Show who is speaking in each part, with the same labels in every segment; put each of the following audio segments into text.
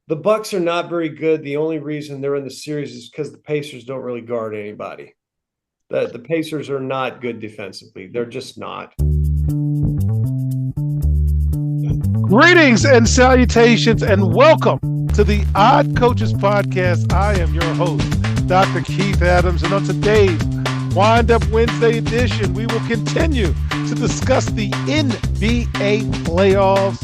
Speaker 1: The Bucks are not very good. The only reason they're in the series is because the Pacers don't really guard anybody. The Pacers are not good defensively. They're just not.
Speaker 2: Greetings and salutations, and welcome to the Odd Coaches Podcast. I am your host, Dr. Keith Adams, and on today's Wind Up Wednesday edition, we will continue to discuss the NBA playoffs.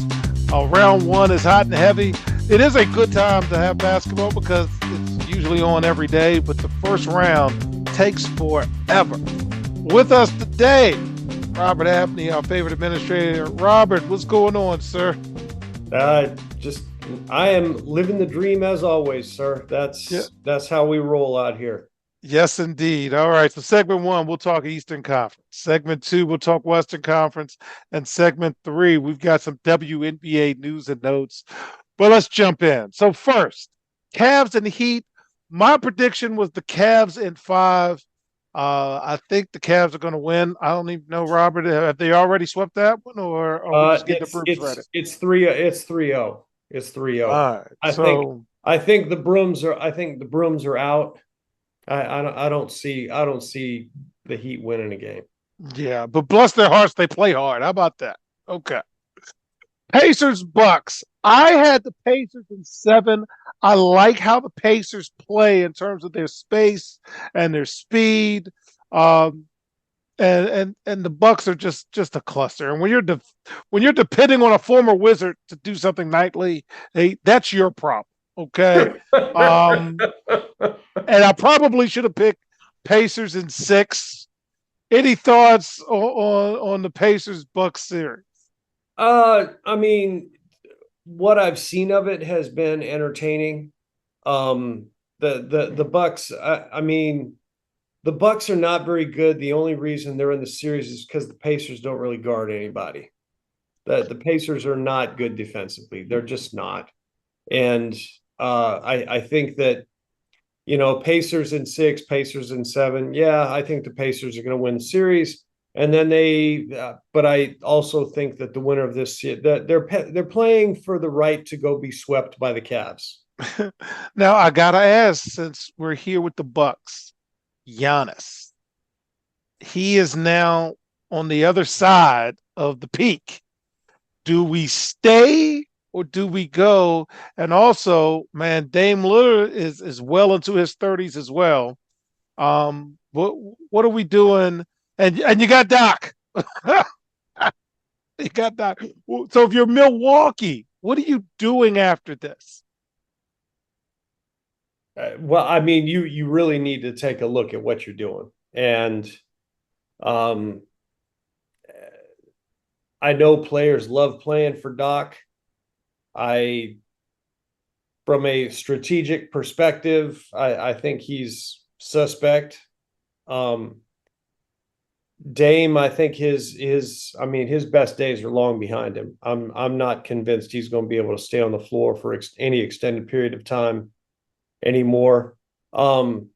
Speaker 2: Round one is hot and heavy. It is a good time to have basketball because it's usually on every day, but the first round takes forever. With us today, Robert Abney, our favorite administrator. Robert, what's going on, sir?
Speaker 1: I am living the dream as always, sir. That's how we roll out here.
Speaker 2: Yes, indeed. All right. So segment one, we'll talk Eastern Conference. Segment two, we'll talk Western Conference. And segment three, we've got some WNBA news and notes. But let's jump in. So first, Cavs and Heat. My prediction was the Cavs in 5. I think the Cavs are going to win. I don't even know, Robert. Have they already swept that one, or are we just getting the brooms ready?
Speaker 1: It's 3-0. It's 3-0.
Speaker 2: All right.
Speaker 1: I think the brooms are out. I don't see the Heat winning a game.
Speaker 2: Yeah, but bless their hearts, they play hard. How about that? Okay. Pacers Bucks. I had the Pacers in 7. I like how the Pacers play in terms of their space and their speed. And the Bucks are just a cluster. And when you're depending on a former Wizard to do something nightly, hey, that's your problem. Okay. And I probably should have picked Pacers in 6. Any thoughts on the Pacers Bucks series?
Speaker 1: I mean, what I've seen of it has been entertaining. The Bucks, I mean, the Bucks are not very good. The only reason they're in the series is because the Pacers don't really guard anybody. The Pacers are not good defensively. They're just not. And I think that, Pacers in 6, Pacers in 7. Yeah, I think the Pacers are going to win the series. And then but I also think that the winner of this, that they're playing for the right to go be swept by the Cavs.
Speaker 2: Now I gotta ask, since we're here with the Bucks, Giannis, he is now on the other side of the peak. Do we stay or do we go? And also, man, Dame Lillard is well into his 30s as well. What are we doing? And you got Doc. You got Doc. So if you're Milwaukee, what are you doing after this?
Speaker 1: Well, I mean, you really need to take a look at what you're doing. And I know players love playing for Doc. From a strategic perspective, I think he's suspect. Dame, I think his best days are long behind him. I'm not convinced he's going to be able to stay on the floor for any extended period of time anymore. And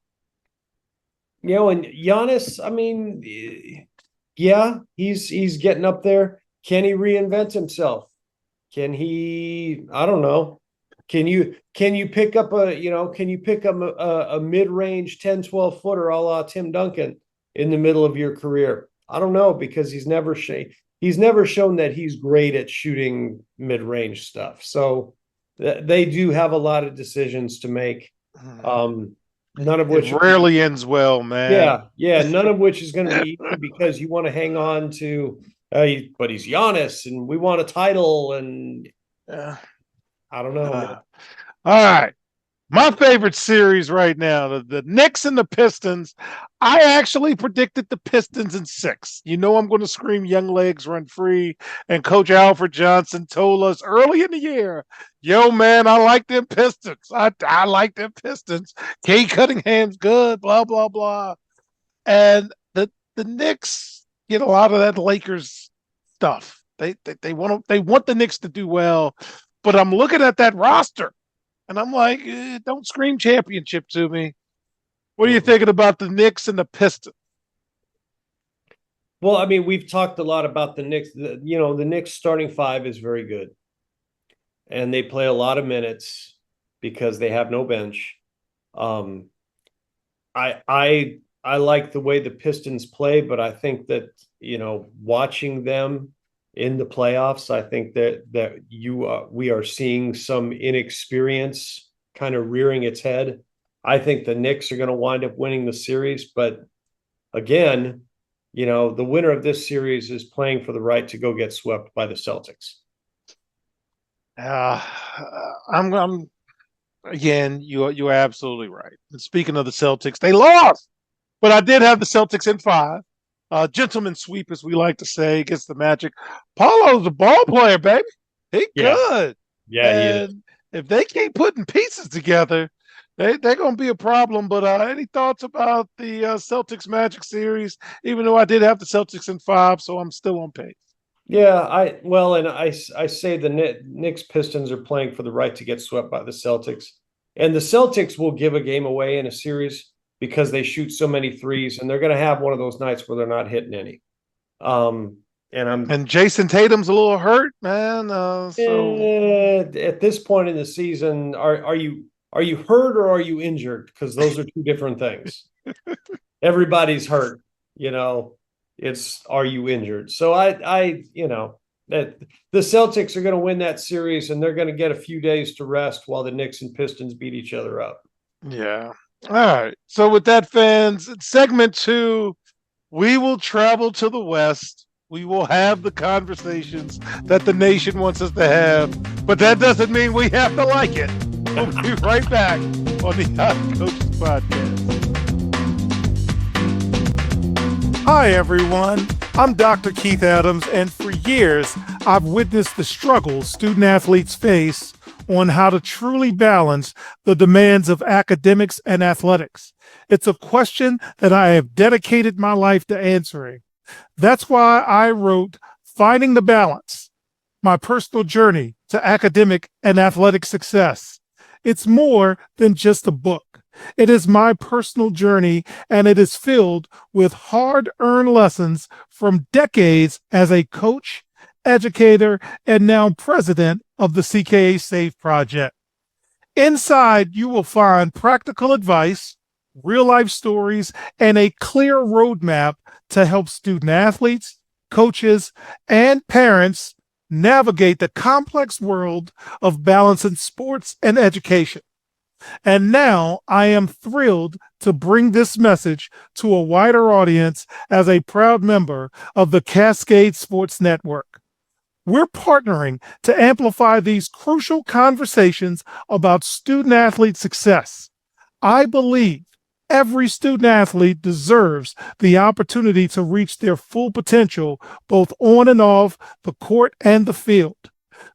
Speaker 1: Giannis, I mean, yeah, he's getting up there. Can he reinvent himself? Can he? I don't know. Can you pick up a mid-range 10, 12 footer a la Tim Duncan in the middle of your career? I don't know, because he's never shown that he's great at shooting mid-range stuff. So they do have a lot of decisions to make. None of which
Speaker 2: rarely ends well, man.
Speaker 1: Yeah. None of which is going to be easy because you want to hang on to, but he's Giannis and we want a title, and I don't know.
Speaker 2: All right. My favorite series right now, the Knicks and the Pistons. I actually predicted the Pistons in 6. You know I'm going to scream young legs run free. And Coach Alfred Johnson told us early in the year, yo, man, I like them Pistons. I like them Pistons. Kay Cunningham's good, blah, blah, blah. And the Knicks get a lot of that Lakers stuff. They want the Knicks to do well. But I'm looking at that roster. And I'm like, don't scream championship to me. What are you thinking about the Knicks and the Pistons?
Speaker 1: Well, I mean, we've talked a lot about the Knicks. The Knicks starting 5 is very good, and they play a lot of minutes. because they have no bench. Um, I like the way the Pistons play, but I think that, watching them in the playoffs, I think that we are seeing some inexperience kind of rearing its head. I think the Knicks are going to wind up winning the series, but again, the winner of this series is playing for the right to go get swept by the Celtics.
Speaker 2: Uh, I'm again. You're absolutely right. And speaking of the Celtics, they lost, but I did have the Celtics in five. Gentleman sweep, as we like to say, against the Magic. Paulo's a ball player, baby. He
Speaker 1: Yeah,
Speaker 2: good.
Speaker 1: yeah, he is.
Speaker 2: And if they keep putting pieces together, they're going to be a problem. But any thoughts about the Celtics Magic series? Even though I did have the Celtics in five, so I'm still on pace.
Speaker 1: Yeah, I say the Knicks Pistons are playing for the right to get swept by the Celtics, and the Celtics will give a game away in a series because they shoot so many threes, and they're going to have one of those nights where they're not hitting any. Um, and I'm
Speaker 2: And Jason Tatum's a little hurt, man. So
Speaker 1: at this point in the season, are you hurt or are you injured? Because those are two different things. Everybody's hurt, you know. It's are you injured? So that the Celtics are going to win that series, and they're going to get a few days to rest while the Knicks and Pistons beat each other up.
Speaker 2: yeah. All right. So with that, fans, segment two, we will travel to the West. We will have the conversations that the nation wants us to have, but that doesn't mean we have to like it. We'll be right back on the Hot Coaches Podcast. Hi, everyone. I'm Dr. Keith Adams, and for years, I've witnessed the struggles student athletes face on how to truly balance the demands of academics and athletics. It's a question that I have dedicated my life to answering. That's why I wrote Finding the Balance, my personal journey to academic and athletic success. It's more than just a book. It is my personal journey, and it is filled with hard-earned lessons from decades as a coach, educator, and now president of the CKA Safe Project. Inside, you will find practical advice, real-life stories, and a clear roadmap to help student athletes, coaches, and parents navigate the complex world of balancing sports and education. And now I am thrilled to bring this message to a wider audience as a proud member of the Cascade Sports Network. We're partnering to amplify these crucial conversations about student athlete success. I believe every student athlete deserves the opportunity to reach their full potential, both on and off the court and the field.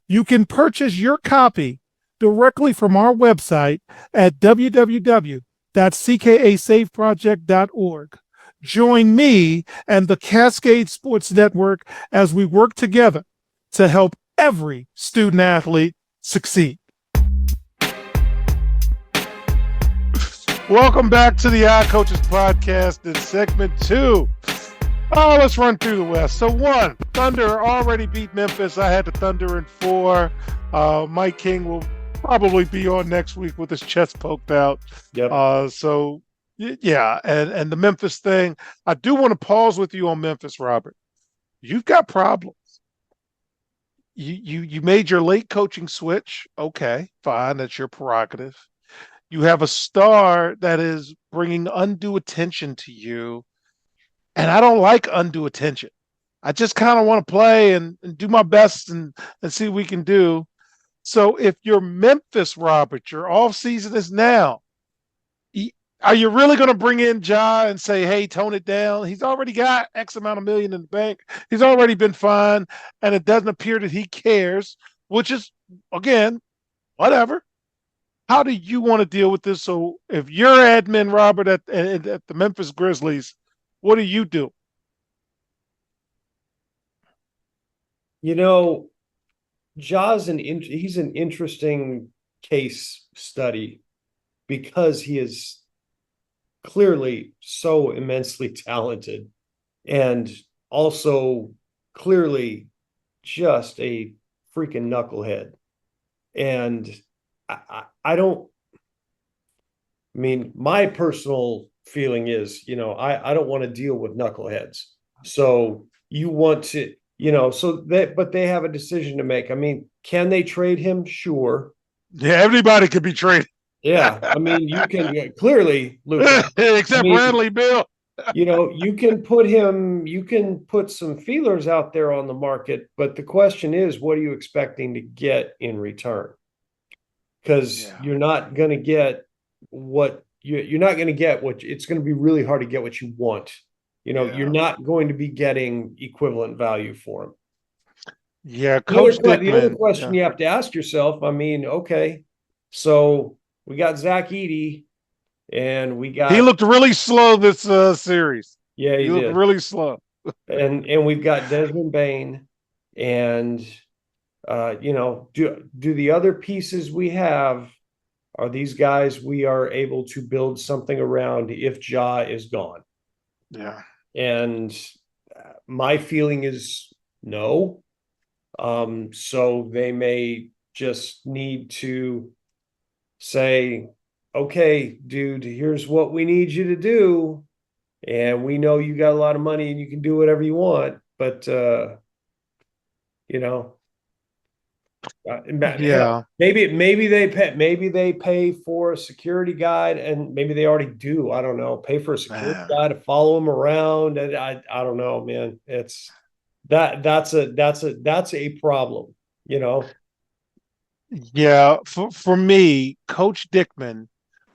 Speaker 2: You can purchase your copy directly from our website at www.ckasafeproject.org. Join me and the Cascade Sports Network as we work together to help every student athlete succeed. Welcome back to the Eye Coaches Podcast in segment two. Oh, let's run through the West. So one, Thunder already beat Memphis. I had the Thunder in four. Mike King will probably be on next week with his chest poked out.
Speaker 1: Yep.
Speaker 2: Yeah, and the Memphis thing, I do want to pause with you on Memphis, Robert. You've got problems. You made your late coaching switch. Okay, fine, that's your prerogative. You have a star that is bringing undue attention to you, and I don't like undue attention. I just kind of want to play and do my best and see what we can do. So if you're Memphis, Robert, your off season is now. Are you really going to bring in Ja and say, hey, tone it down? He's already got X amount of million in the bank. He's already been fine, and it doesn't appear that he cares, which is, again, whatever. How do you want to deal with this? So if you're admin, Robert, at the Memphis Grizzlies, what do you do?
Speaker 1: Ja's he's an interesting case study because he is clearly so immensely talented and also clearly just a freaking knucklehead. And I don't. I mean, my personal feeling is, I don't want to deal with knuckleheads. So you want to, but they have a decision to make. I mean, can they trade him? Sure.
Speaker 2: Yeah, everybody could be traded.
Speaker 1: Yeah. I mean, you can clearly, Luca. I
Speaker 2: Except
Speaker 1: mean,
Speaker 2: Bradley Bill.
Speaker 1: you can put some feelers out there on the market, but the question is, what are you expecting to get in return? Because
Speaker 2: Yeah.
Speaker 1: you're not going to get what you're not going to get what it's going to be really hard to get what you want. You're
Speaker 2: Yeah.
Speaker 1: not going to be getting equivalent value for them.
Speaker 2: Yeah.
Speaker 1: The other,
Speaker 2: Coach
Speaker 1: the other
Speaker 2: Dickman.
Speaker 1: question
Speaker 2: Yeah.
Speaker 1: you have to ask yourself, I mean, okay, so we got Zach Edey and we
Speaker 2: He
Speaker 1: got,
Speaker 2: looked really slow this series.
Speaker 1: yeah, he
Speaker 2: He looked
Speaker 1: did.
Speaker 2: really slow.
Speaker 1: And we've got Desmond Bain and do the other pieces we have are these guys we are able to build something around if Ja is gone?
Speaker 2: Yeah.
Speaker 1: And my feeling is no. So they may just need to say, okay, dude, here's what we need you to do. And we know you got a lot of money and you can do whatever you want, but you know, hell,
Speaker 2: Yeah.
Speaker 1: maybe they pay for a security guide, and maybe they already do. I don't know. Pay for a security
Speaker 2: Man.
Speaker 1: guide to follow them around, and I don't know, man. It's that's a problem. You know.
Speaker 2: Yeah. For me, Coach Dickman,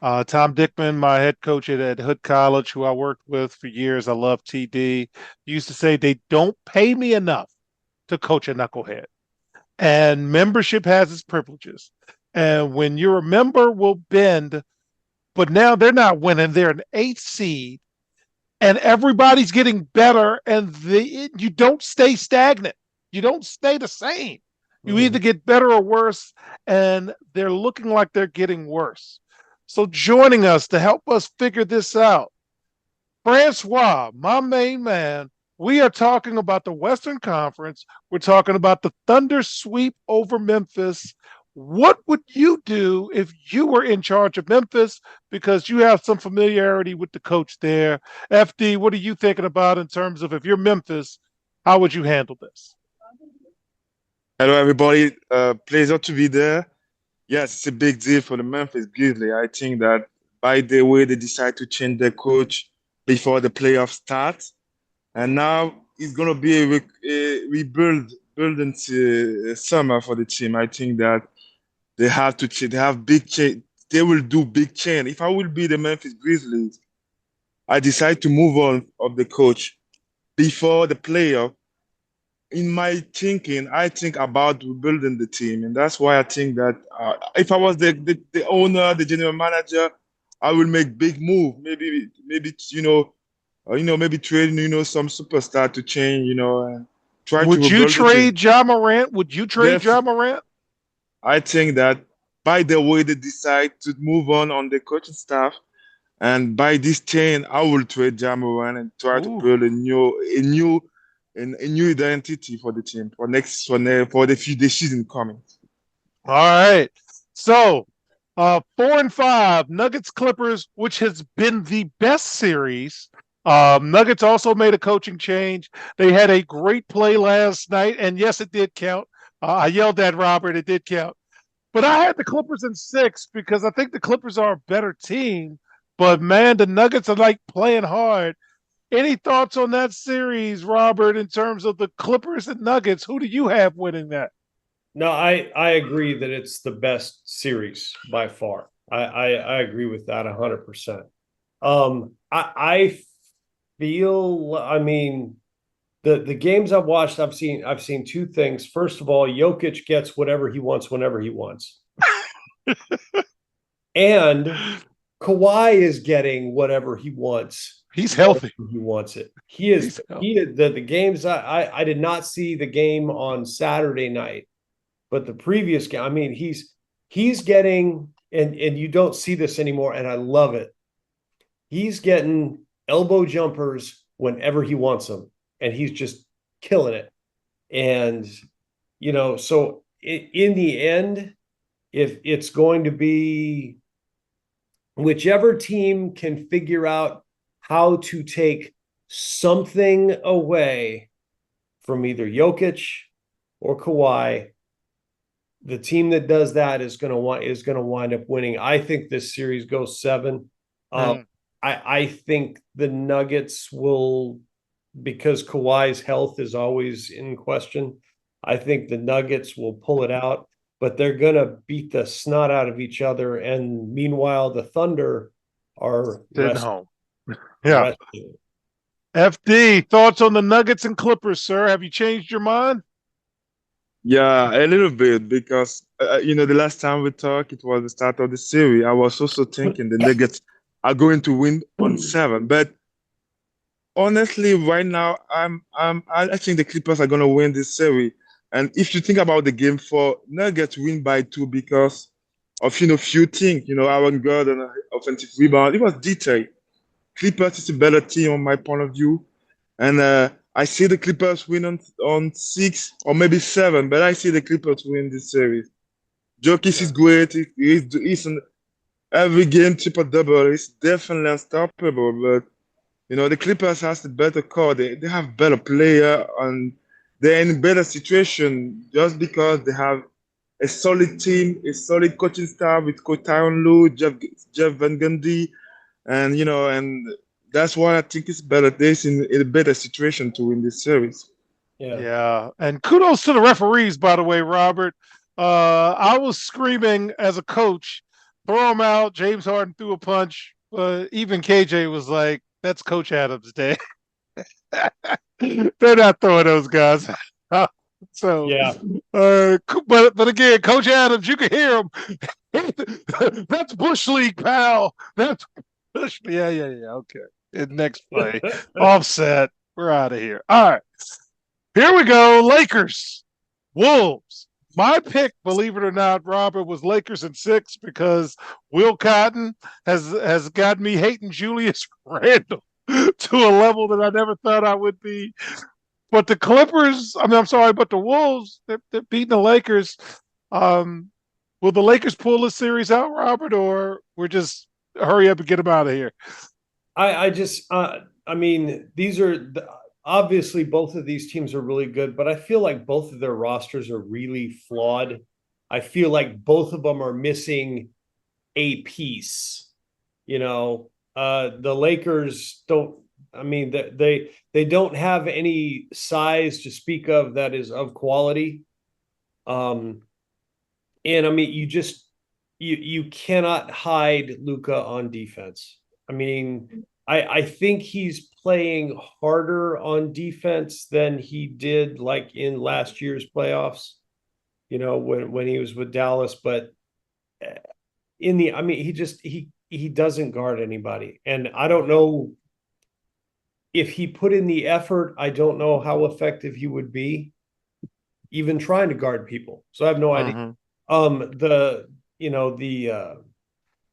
Speaker 2: Tom Dickman, my head coach at Hood College, who I worked with for years. I love TD. Used to say they don't pay me enough to coach a knucklehead. And membership has its privileges. And when you're a member, will bend, but now they're not winning. They're an eighth seed, and everybody's getting better, and you don't stay stagnant. You don't stay the same. You
Speaker 1: Mhm.
Speaker 2: either get better or worse, and they're looking like they're getting worse. So joining us to help us figure this out, Francois, my main man, we are talking about the Western Conference. We're talking about the Thunder sweep over Memphis. What would you do if you were in charge of Memphis? Because you have some familiarity with the coach there. FD, what are you thinking about in terms of if you're Memphis, how would you handle this?
Speaker 3: Hello, everybody. Pleasure to be there. Yes, it's a big deal for the Memphis Grizzlies. I think that by the way they decide to change their coach before the playoffs start, and now it's gonna be a rebuild building summer for the team. I think that they have to they have big change. They will do big change. If I will be the Memphis Grizzlies, I decide to move on of the coach before the playoff. In my thinking, I think about rebuilding the team, and that's why I think that if I was the owner, the general manager, I will make big move. Maybe maybe trading some superstar to change, and try to
Speaker 2: Would you
Speaker 3: rebuild the team.
Speaker 2: trade Ja Morant? Would you trade
Speaker 3: Def,
Speaker 2: Ja Morant?
Speaker 3: I think that by the way they decide to move on the coaching staff, and by this chain, I will trade Jamoran and try to
Speaker 2: Ooh.
Speaker 3: build a new identity for the team for the few the season coming.
Speaker 2: All right. So 4-5, Nuggets Clippers, which has been the best series. Nuggets also made a coaching change. They had a great play last night, and yes, it did count. I yelled at Robert, it did count. But I had the Clippers in 6 because I think the Clippers are a better team. But man, the Nuggets are like playing hard. Any thoughts on that series, Robert, in terms of the Clippers and Nuggets? Who do you have winning that?
Speaker 1: No, I agree that it's the best series by far. I agree with that 100%. I feel, I mean, the games I've watched, I've seen two things. First of all, Jokic gets whatever he wants whenever he wants, and Kawhi is getting whatever he wants
Speaker 2: He's
Speaker 1: whenever
Speaker 2: healthy.
Speaker 1: he wants it. He is
Speaker 2: He's healthy.
Speaker 1: he is the games I did not see the game on Saturday night, but the previous game, I mean, he's getting, and you don't see this anymore, and I love it. He's getting elbow jumpers whenever he wants them, and he's just killing it. And so in the end, if it's going to be whichever team can figure out how to take something away from either Jokic or Kawhi, the team that does that is going to wind up winning. I think this series goes 7. I think the Nuggets will, because Kawhi's health is always in question. I think the Nuggets will pull it out, but they're going to beat the snot out of each other. And meanwhile, the Thunder are
Speaker 2: Sitting home. Yeah.
Speaker 1: resting.
Speaker 2: FD, thoughts on the Nuggets and Clippers, sir? Have you changed your mind?
Speaker 3: Yeah, a little bit because the last time we talked, it was the start of the series. I was also thinking the Nuggets are going to win on 7, but honestly, right now, I think the Clippers are going to win this series. And if you think about the game 4, Nuggets win by 2 because of few things. Aaron Gordon, offensive rebound. It was detail. Clippers is a better team on my point of view. And I see the Clippers win on 6 or maybe 7, but I see the Clippers win this series. Jokic is great. He's in every game triple-double. He's definitely unstoppable. But, the Clippers has the better core. They have better player, and they're in a better situation just because they have a solid team, a solid coaching staff with Coach Tyronn Lue, Jeff Van Gundy, and that's why I think it's better. They're in a better situation to win this series.
Speaker 2: Yeah. And kudos to the referees, by the way, Robert. I was screaming as a coach, throw him out. James Harden threw a punch. Even KJ was like, that's Coach Adams' day. They're not throwing those guys. So,
Speaker 1: yeah.
Speaker 2: But again, Coach Adams, you can hear him. That's Bush League, pal. That's Bush. Yeah. Okay. Next play. Offset. We're out of here. All right. Here we go. Lakers. Wolves. My pick, believe it or not, Robert, was Lakers in 6 because Will Cotton has got me hating Julius Randle to a level that I never thought I would be. But the Clippers, but the Wolves, they're beating the Lakers. Will the Lakers pull this series out, Robert, or we're just hurry up and get them out of here?
Speaker 1: These are obviously both of these teams are really good, but I feel like both of their rosters are really flawed. I feel like both of them are missing a piece. The Lakers don't. They don't have any size to speak of that is of quality. And you cannot hide Luka on defense. I think he's playing harder on defense than he did like in last year's playoffs, when he was with Dallas. But he doesn't guard anybody. And I don't know if he put in the effort. I don't know how effective he would be even trying to guard people. So I have no idea.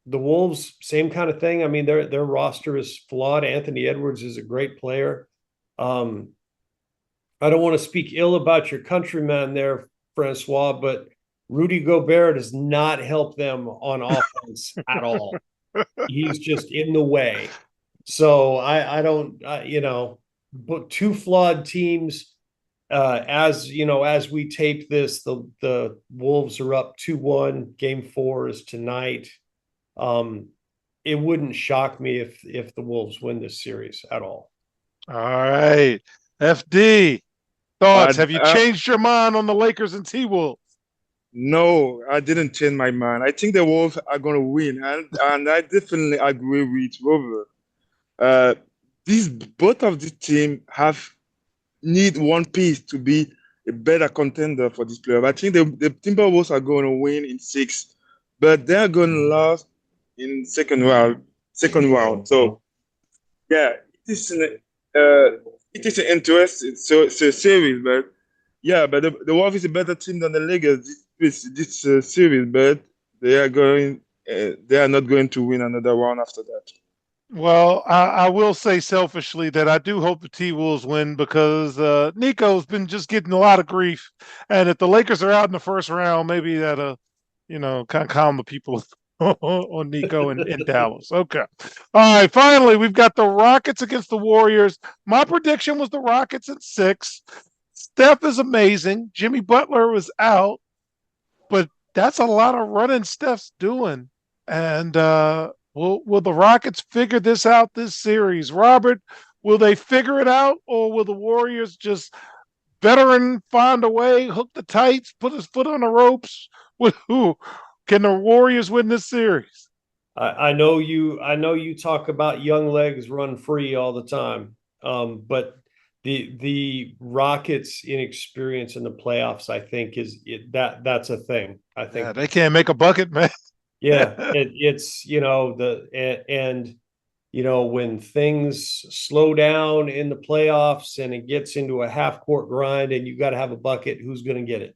Speaker 1: The Wolves, same kind of thing. Their roster is flawed. Anthony Edwards is a great player. I don't want to speak ill about your countryman there, Francois, but Rudy Gobert does not help them on offense at all. He's just in the way. So I don't, but 2 flawed teams. As we tape this, the Wolves are up 2-1. Game 4 is tonight. It wouldn't shock me if the Wolves win this series at all.
Speaker 2: All right. FD, thoughts? Have you changed your mind on the Lakers and T-Wolves?
Speaker 3: No, I didn't change my mind. I think the Wolves are going to win, and I definitely agree with Robert. Both of these teams need one piece to be a better contender for this playoff. I think the Timberwolves are going to win in 6, but they're going to lose in second round. So, yeah, it is an interesting series, but yeah, but the Wolves is a better team than the Lakers this series, but they are not going to win another round after that.
Speaker 2: Well, I will say selfishly that I do hope the T-Wolves win because Nico's been just getting a lot of grief. And if the Lakers are out in the first round, maybe that'll kind of calm the people on Nico in Dallas. Okay. All right. Finally, we've got the Rockets against the Warriors. My prediction was the Rockets in 6. Steph is amazing. Jimmy Butler was out, but that's a lot of running Steph's doing. And will the Rockets figure this out this series? Robert, will they figure it out, or will the Warriors just veteran find a way, hook the tights, put his foot on the ropes? With who? Can the Warriors win this series?
Speaker 1: I know you talk about young legs run free all the time. But the Rockets' inexperience in the playoffs, I think, that's a thing. I think
Speaker 2: Yeah, they can't make a bucket, man.
Speaker 1: yeah, it's and when things slow down in the playoffs and it gets into a half court grind and you got to have a bucket, who's going to get it?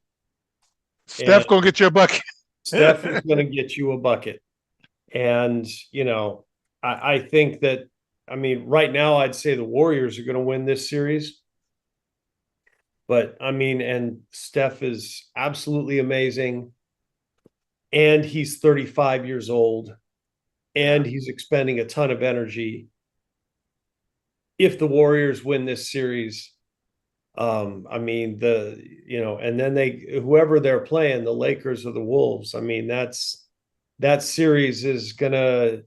Speaker 2: Steph gonna get you a bucket.
Speaker 1: Steph is going to get you a bucket. And, I think that, right now I'd say the Warriors are going to win this series. But, and Steph is absolutely amazing. And he's 35 years old. And he's expending a ton of energy. If the Warriors win this series, and then whoever they're playing, the Lakers or the Wolves, that series is gonna,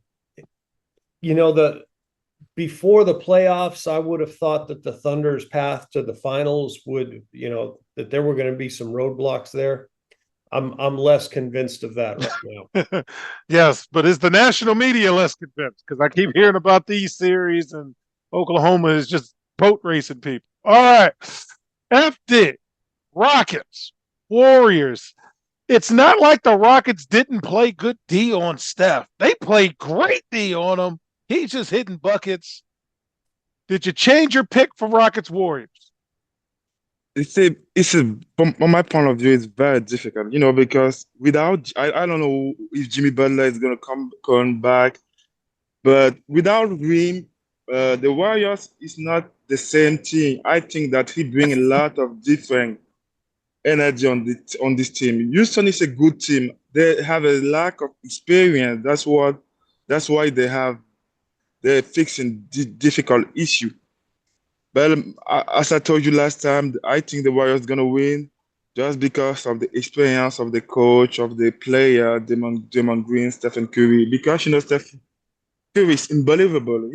Speaker 1: before the playoffs, I would have thought that the Thunder's path to the finals would, that there were going to be some roadblocks there. I'm less convinced of that right
Speaker 2: now. Yes, but is the national media less convinced? Because I keep hearing about these series, and Oklahoma is just boat racing people. All right, FD, Rockets, Warriors. It's not like the Rockets didn't play good D on Steph. They played great D on him. He's just hitting buckets. Did you change your pick for Rockets Warriors?
Speaker 3: From my point of view, it's very difficult, because I don't know if Jimmy Butler is gonna come back, but without him, the Warriors is not the same team. I think that he brings a lot of different energy on this team. Houston is a good team. They have a lack of experience. That's why they're fixing difficult issue. But as I told you last time, I think the Warriors gonna win just because of the experience of the coach, of the player, Draymond Green, Stephen Curry. Because Stephen Curry is unbelievable.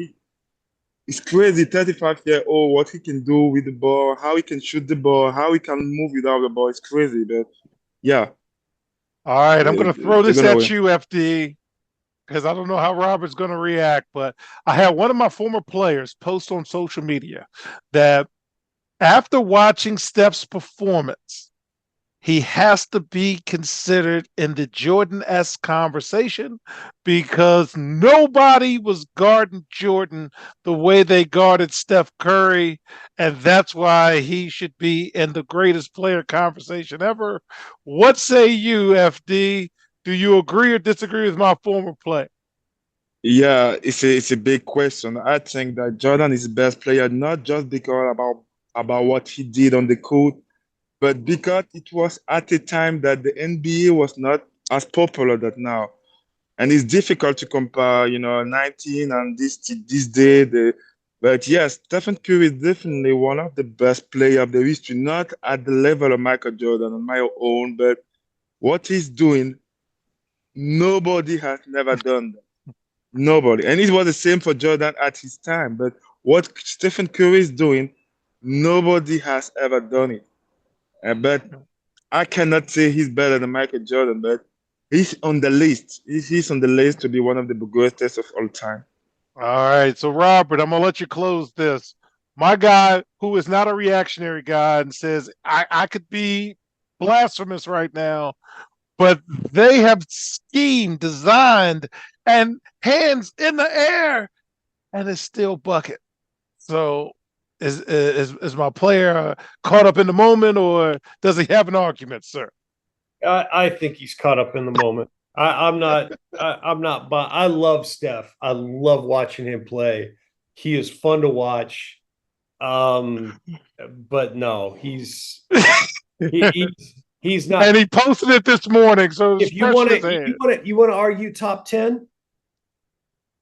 Speaker 3: He's crazy, 35-year-old, what he can do with the ball, how he can shoot the ball, how he can move without the ball. It's crazy, but yeah.
Speaker 2: All right, I'm going to throw this at
Speaker 3: win.
Speaker 2: you, FD, because I don't know how Robert's going to react, but I had one of my former players post on social media that after watching Steph's performance, he has to be considered in the Jordan-esque conversation because nobody was guarding Jordan the way they guarded Steph Curry, and that's why he should be in the greatest player conversation ever. What say you, FD? Do you agree or disagree with my former play?
Speaker 3: Yeah, it's a big question. I think that Jordan is the best player, not just because about what he did on the court, but because it was at a time that the NBA was not as popular that now. And it's difficult to compare, 19 and this day. But yes, Stephen Curry is definitely one of the best players of the history, not at the level of Michael Jordan on my own, but what he's doing, nobody has never done that. Nobody. And it was the same for Jordan at his time. But what Stephen Curry is doing, nobody has ever done it. But I cannot say he's better than Michael Jordan, but he's on the list. He's on the list to be one of the greatest of all time.
Speaker 2: All right. So, Robert, I'm going to let you close this. My guy, who is not a reactionary guy and says, I could be blasphemous right now, but they have schemed, designed, and hands in the air, and it's still bucket. So, is my player caught up in the moment, or does he have an argument, sir?
Speaker 1: I think he's caught up in the moment. I'm not. I'm not. But I love Steph. I love watching him play. He is fun to watch. But no, he's He's not.
Speaker 2: And he posted it this morning, so it's
Speaker 1: If you
Speaker 2: fresh
Speaker 1: want
Speaker 2: in his
Speaker 1: to,
Speaker 2: head.
Speaker 1: you want to argue top 10.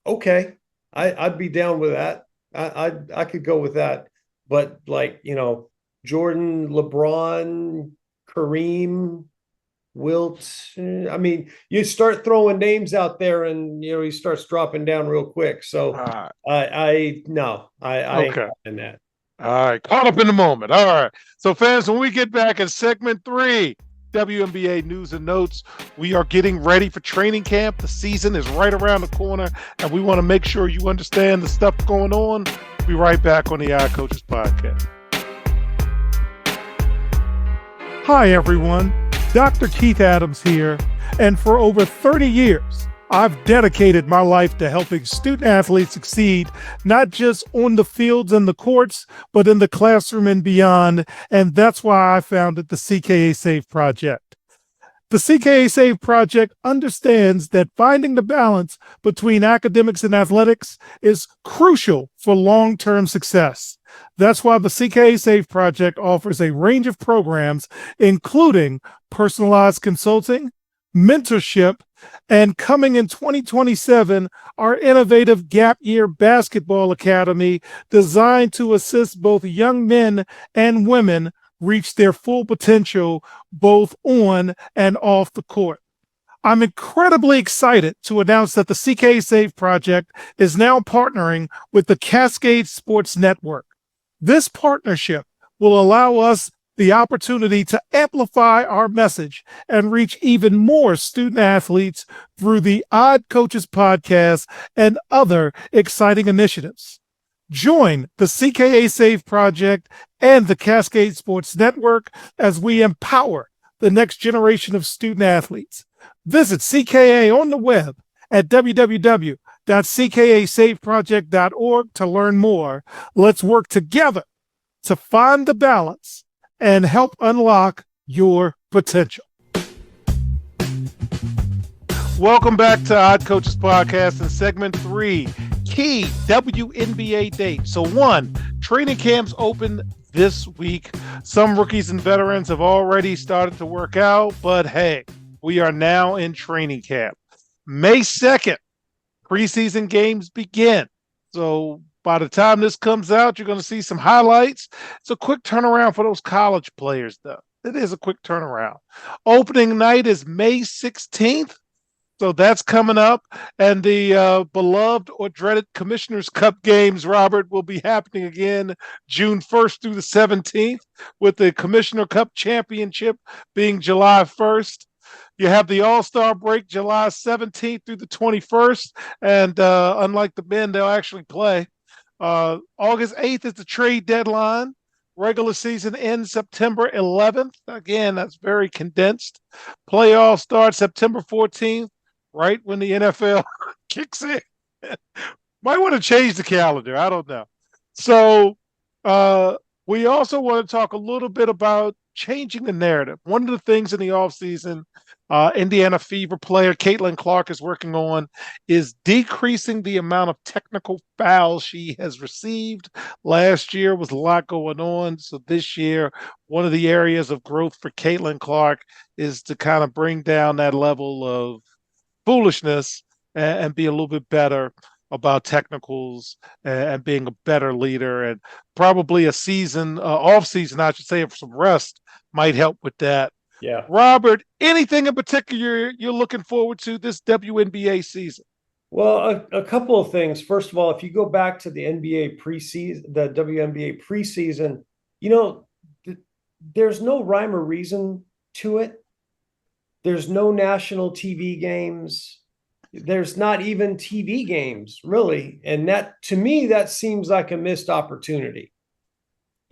Speaker 1: Okay, I'd be down with that. I could go with that. But like, Jordan, LeBron, Kareem, Wilt. I mean, you start throwing names out there, and he starts dropping down real quick. So
Speaker 2: All
Speaker 1: I ain't
Speaker 2: Okay.
Speaker 1: in that.
Speaker 2: right. Caught up in the moment. All right. So, fans, when we get back in segment 3, WNBA news and notes, we are getting ready for training camp. The season is right around the corner, and we want to make sure you understand the stuff going on. We'll be right back on the Odd Coaches Podcast.
Speaker 4: Hi, everyone. Dr. Keith Adams here. And for over 30 years, I've dedicated my life to helping student athletes succeed, not just on the fields and the courts, but in the classroom and beyond. And that's why I founded the CKA Save Project. The CKA Save Project understands that finding the balance between academics and athletics is crucial for long-term success. That's why the CKA Save Project offers a range of programs, including personalized consulting, mentorship, and coming in 2027, our innovative Gap Year Basketball Academy designed to assist both young men and women reach their full potential both on and off the court. I'm incredibly excited to announce that the CK Save Project is now partnering with the Cascade Sports Network. This partnership will allow us the opportunity to amplify our message and reach even more student athletes through the Odd Coaches Podcast and other exciting initiatives. Join the CKA Save Project and the Cascade Sports Network as we empower the next generation of student athletes. Visit CKA on the web at www.ckasaveproject.org to learn more. Let's work together to find the balance and help unlock your potential.
Speaker 2: Welcome back to Odd Coaches Podcast in segment 3, key WNBA dates. So 1, training camps open this week. Some rookies and veterans have already started to work out, but hey, we are now in training camp. May 2nd, preseason games begin. So by the time this comes out, you're going to see some highlights. It's a quick turnaround for those college players, though. It is a quick turnaround. Opening night is May 16th. So that's coming up. And the beloved or dreaded Commissioner's Cup games, Robert, will be happening again June 1st through the 17th, with the Commissioner Cup Championship being July 1st. You have the All-Star break July 17th through the 21st. And unlike the men, they'll actually play. August 8th is the trade deadline. Regular season ends September 11th. Again, that's very condensed. Playoffs start September 14th, right when the NFL kicks in. Might want to change the calendar. I don't know. So we also want to talk a little bit about changing the narrative. One of the things in the offseason, Indiana Fever player Caitlin Clark is working on is decreasing the amount of technical fouls she has received. Last year was a lot going on. So this year, one of the areas of growth for Caitlin Clark is to kind of bring down that level of foolishness and be a little bit better about technicals and being a better leader. And probably a season, off season, I should say, for some rest might help with that.
Speaker 1: Yeah.
Speaker 2: Robert, anything in particular you're looking forward to this WNBA season?
Speaker 1: Well, a couple of things. First of all, if you go back to the NBA preseason, the WNBA preseason, there's no rhyme or reason to it. There's no national TV games. There's not even TV games, really. And that, to me, that seems like a missed opportunity,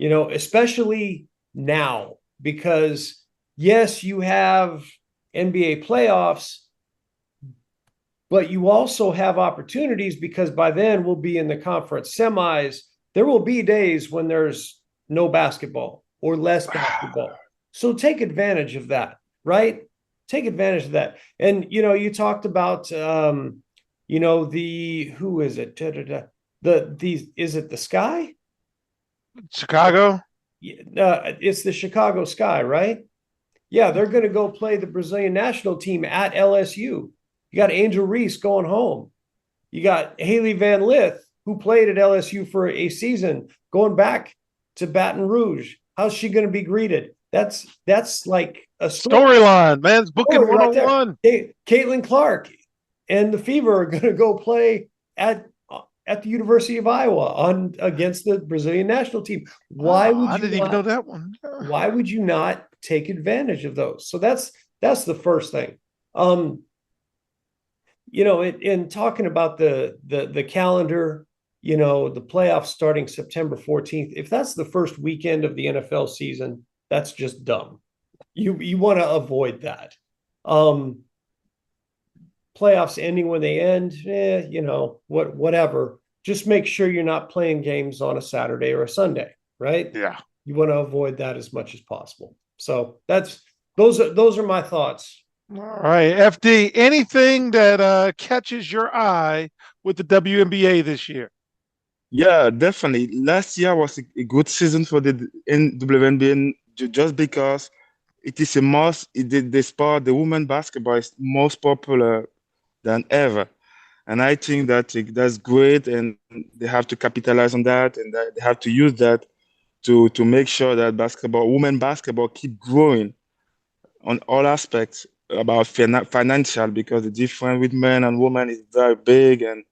Speaker 1: especially now, because yes, you have NBA playoffs, but you also have opportunities because by then we'll be in the conference semis. There will be days when there's no basketball or less basketball. So take advantage of that, right? Take advantage of that. And, you talked about, who is it? Is it the Sky?
Speaker 2: Chicago?
Speaker 1: It's the Chicago Sky, right? Yeah, they're going to go play the Brazilian national team at LSU. You got Angel Reese going home. You got Haley Van Lith, who played at LSU for a season, going back to Baton Rouge. How's she going to be greeted? That's like a
Speaker 2: Storyline, man. It's booking
Speaker 1: story right there.
Speaker 2: 101.
Speaker 1: Caitlin Clark and the Fever are going to go play at the University of Iowa against the Brazilian national team. Why would you
Speaker 2: I didn't even know that one.
Speaker 1: Why would you not take advantage of those? So that's the first thing. In talking about the calendar, the playoffs starting September 14th, if that's the first weekend of the NFL season, that's just dumb. You want to avoid that. Playoffs ending when they end, whatever. Just make sure you're not playing games on a Saturday or a Sunday, right?
Speaker 2: Yeah.
Speaker 1: You want to avoid that as much as possible. So those are my thoughts.
Speaker 2: All right, FD, anything that catches your eye with the WNBA this year?
Speaker 3: Yeah, definitely. Last year was a good season for the WNBA just because it is the sport, the women basketball is most popular than ever. And I think that's great, and they have to capitalize on that, and they have to use that to make sure that women basketball keep growing on all aspects about financial, because the difference with men and women is very big, and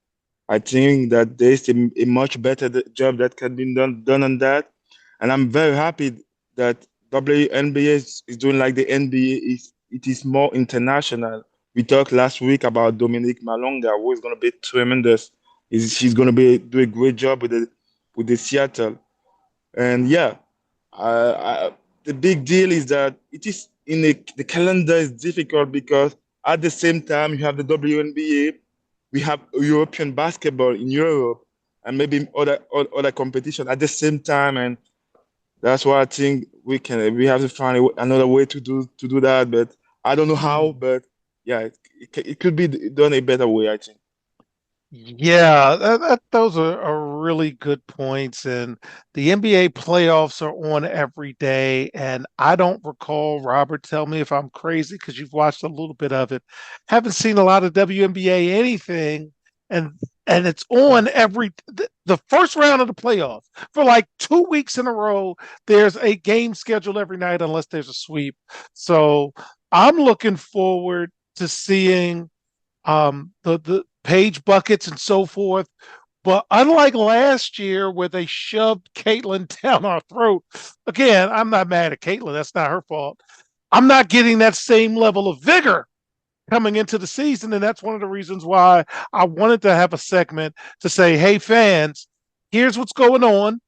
Speaker 3: I think that there's a much better job that can be done on that. And I'm very happy that WNBA is doing like the NBA. It is more international. We talked last week about Dominique Malonga, who is going to be tremendous. She's going to do a great job with the Seattle. And yeah, the big deal is that it is the calendar is difficult because at the same time you have the WNBA, we have European basketball in Europe, and maybe other competition at the same time, and that's why I think we have to find another way to do that. But I don't know how. But yeah, it could be done a better way, I think.
Speaker 2: Yeah, those are really good points. And the NBA playoffs are on every day. And I don't recall, Robert, tell me if I'm crazy because you've watched a little bit of it. Haven't seen a lot of WNBA anything. And it's on the first round of the playoffs for like 2 weeks in a row. There's a game scheduled every night unless there's a sweep. So I'm looking forward to seeing the page buckets and so forth. But unlike last year where they shoved Caitlin down our throat, again, I'm not mad at Caitlin. That's not her fault. I'm not getting that same level of vigor coming into the season. And that's one of the reasons why I wanted to have a segment to say, hey, fans, here's what's going on.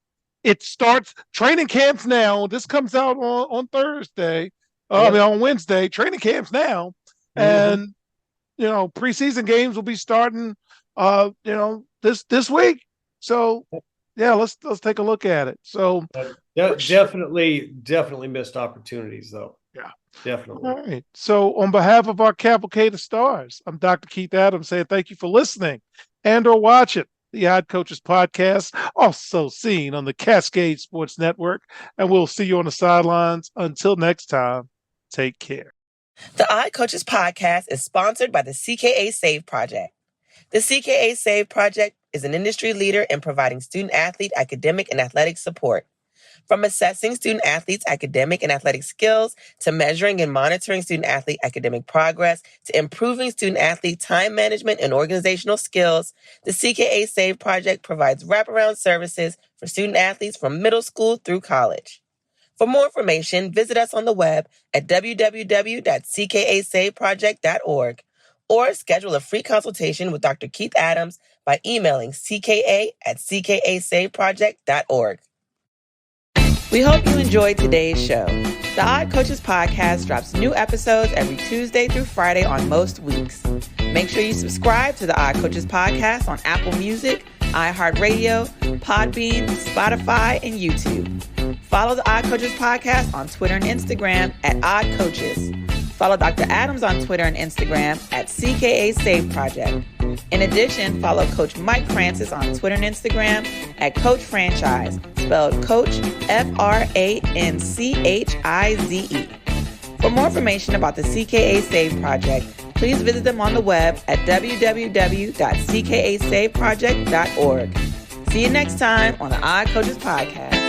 Speaker 2: It starts training camps now. This comes out on Thursday. On Wednesday, training camps now. Mm-hmm. And preseason games will be starting, this week. So, yeah, let's take a look at it. So,
Speaker 1: definitely missed opportunities, though.
Speaker 2: Yeah,
Speaker 1: definitely.
Speaker 2: All right. So, on behalf of our Cavalcade of Stars, I'm Dr. Keith Adams saying thank you for listening and/or watching the Odd Coaches podcast, also seen on the Cascade Sports Network. And we'll see you on the sidelines. Until next time, take care.
Speaker 5: The Odd Coaches podcast is sponsored by the CKA Save Project. The CKA Save Project is an industry leader in providing student-athlete academic and athletic support. From assessing student-athletes' academic and athletic skills to measuring and monitoring student-athlete academic progress to improving student-athlete time management and organizational skills, the CKA Save Project provides wraparound services for student-athletes from middle school through college. For more information, visit us on the web at www.ckasaveproject.org or schedule a free consultation with Dr. Keith Adams by emailing cka@ckasaveproject.org. We hope you enjoyed today's show. The Odd Coaches podcast drops new episodes every Tuesday through Friday on most weeks. Make sure you subscribe to the Odd Coaches podcast on Apple Music, iHeartRadio, Podbean, Spotify, and YouTube. Follow the Odd Coaches podcast on Twitter and Instagram at Odd Coaches. Follow Dr. Adams on Twitter and Instagram at CKA Save Project. In addition, follow Coach Mike Francis on Twitter and Instagram at Coach Franchise, spelled Coach Franchize. For more information about the CKA Save Project, please visit them on the web at www.ckasaveproject.org. See you next time on the Odd Coaches Podcast.